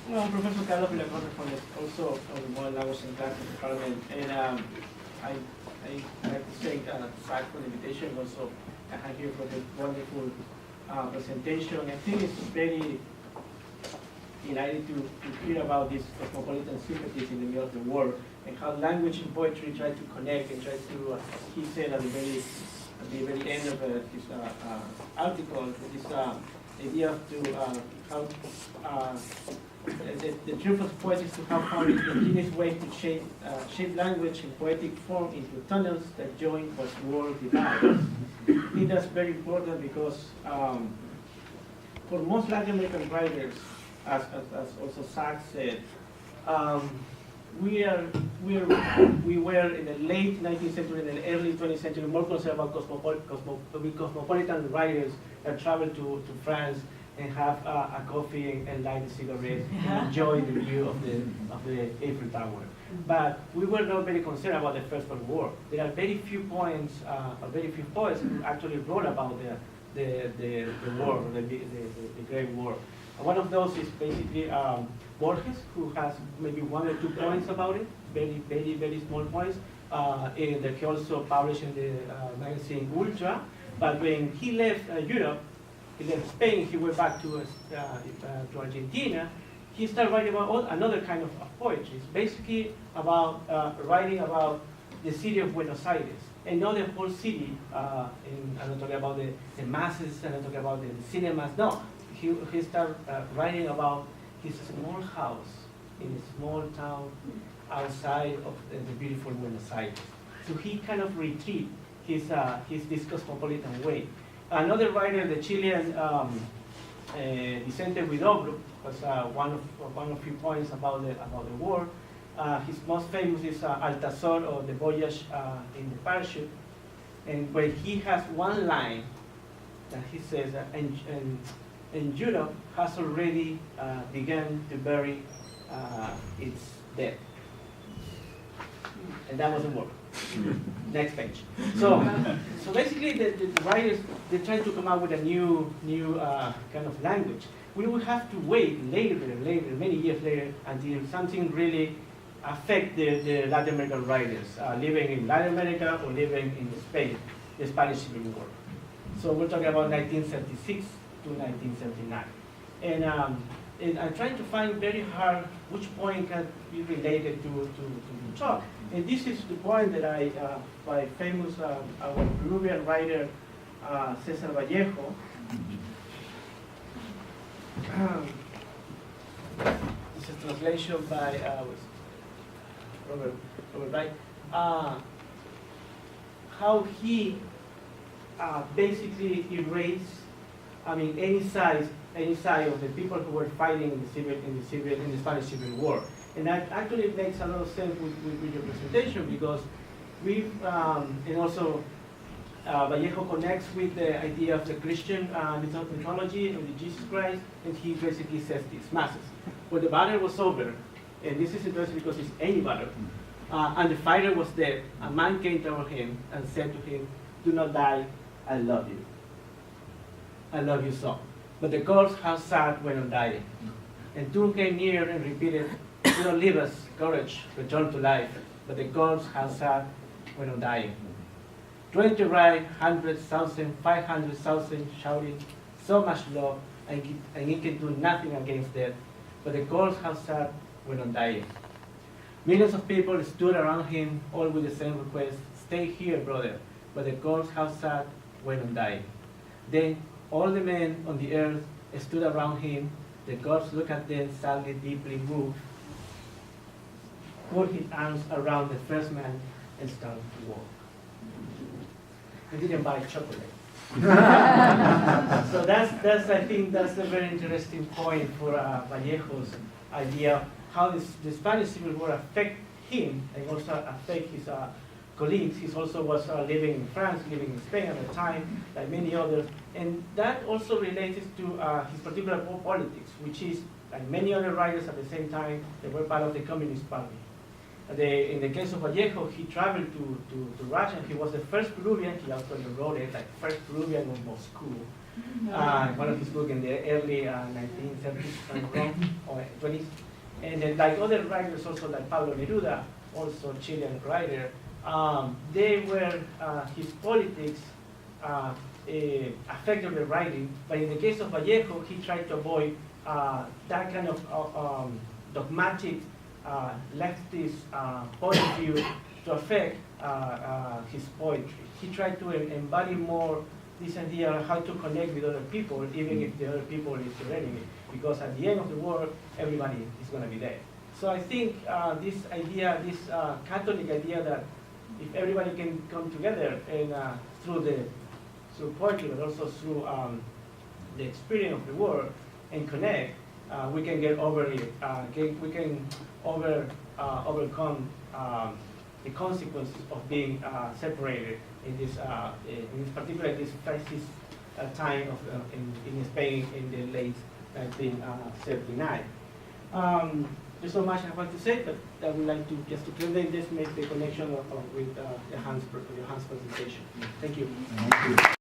Well, Professor Carla Billitteri also from the Modern Language and Classics Department, and I like to thank Zach for the invitation, also Jahan here for the wonderful presentation. I think it's very delighted to hear about these cosmopolitan sympathies in the middle of the world, and how language and poetry try to connect and try to, he said at the very end of his article, this idea to how the truth of poetics to how found its ingenious way to shape language and poetic form into tunnels that join post-war divides. I think that's very important because for most Latin American writers, as also Zach said, we were in the late 19th century and the early 20th century more concerned about cosmopolitan writers that traveled to France and have a coffee and light a cigarette and enjoy the view of the Eiffel Tower. But we were not very concerned about the First World War. There are very few poets who actually wrote about the war, the Great War. One of those is basically Borges, who has maybe 1 or 2 points about it, very small points. And he also published in the magazine Ultra. But when he left Europe, he left Spain, he went back to Argentina, he started writing about another kind of poetry. It's basically about writing about the city of Buenos Aires, and not the whole city. I'm not talking about the masses, I'm not talking about the cinemas, no. He started writing about his small house in a small town outside of the beautiful Buenos Aires. So he kind of retrieved this cosmopolitan way. Another writer, the Chilean Vicente Huidobro, was one of few points about the war. His most famous is Altazor, or the Voyage in the Parachute, and where he has one line that he says, and Europe has already begun to bury its dead. And that wasn't work. Next page. So basically, the writers, they try to come up with a new kind of language. We will have to wait later, many years later, until something really affect the Latin American writers living in Latin America or living in Spain, the Spanish Civil War. So we're talking about 1976 to 1979. And I'm trying to find very hard which point can be related to the talk. And this is the point that by famous our Peruvian writer Cesar Vallejo. This is a translation by Robert Wright. How he basically erased, any side of the people who were fighting in the Spanish Civil War. And that actually makes a lot of sense with your presentation, because and also Vallejo connects with the idea of the Christian mythology and the Jesus Christ, and he basically says this, masses. When the battle was over, and this is interesting because it's any battle, and the fighter was dead, a man came toward him and said to him, "Do not die, I love you. I love you so." But the corpse how sad when on dying. And two came near and repeated, "Do not leave us, courage, return to life." But the corpse how sad when on dying. 20 right, 100,000, 500,000 shouting, so much love, and he can do nothing against death. But the corpse how sad when on dying. Millions of people stood around him, all with the same request, "Stay here, brother." But the corpse how sad when on dying. Then all the men on the earth stood around him. The corpse looked at them, sadly, deeply moved, put his arms around the first man, and started to walk. He didn't buy chocolate. So that's I think that's a very interesting point for Vallejo's idea, how the Spanish Civil War affect him and also affect his colleagues. He also was living in France, living in Spain at the time, like many others. And that also relates to his particular politics, which is, like many other writers at the same time, they were part of the Communist Party. In the case of Vallejo, he traveled to Russia. He was the first Peruvian, he also wrote it, like first Peruvian in Moscow. One of his books in the early 1970s, if I'm wrong, 20s. And then like other writers also like Pablo Neruda, also Chilean writer, they were, his politics affected the writing, but in the case of Vallejo, he tried to avoid that kind of dogmatic leftist point of view to affect his poetry. He tried to embody more this idea of how to connect with other people, even if the other people is your enemy, because at the end of the world, everybody is going to be there. So I think this idea, this Catholic idea that if everybody can come together and through poetry, but also through the experience of the world and connect, we can get over it. We can overcome the consequences of being separated in this particular this crisis time of in Spain in the late 1979. There's so much I want to say, but I would like to just make the connection with Johan's presentation. Thank you. Thank you.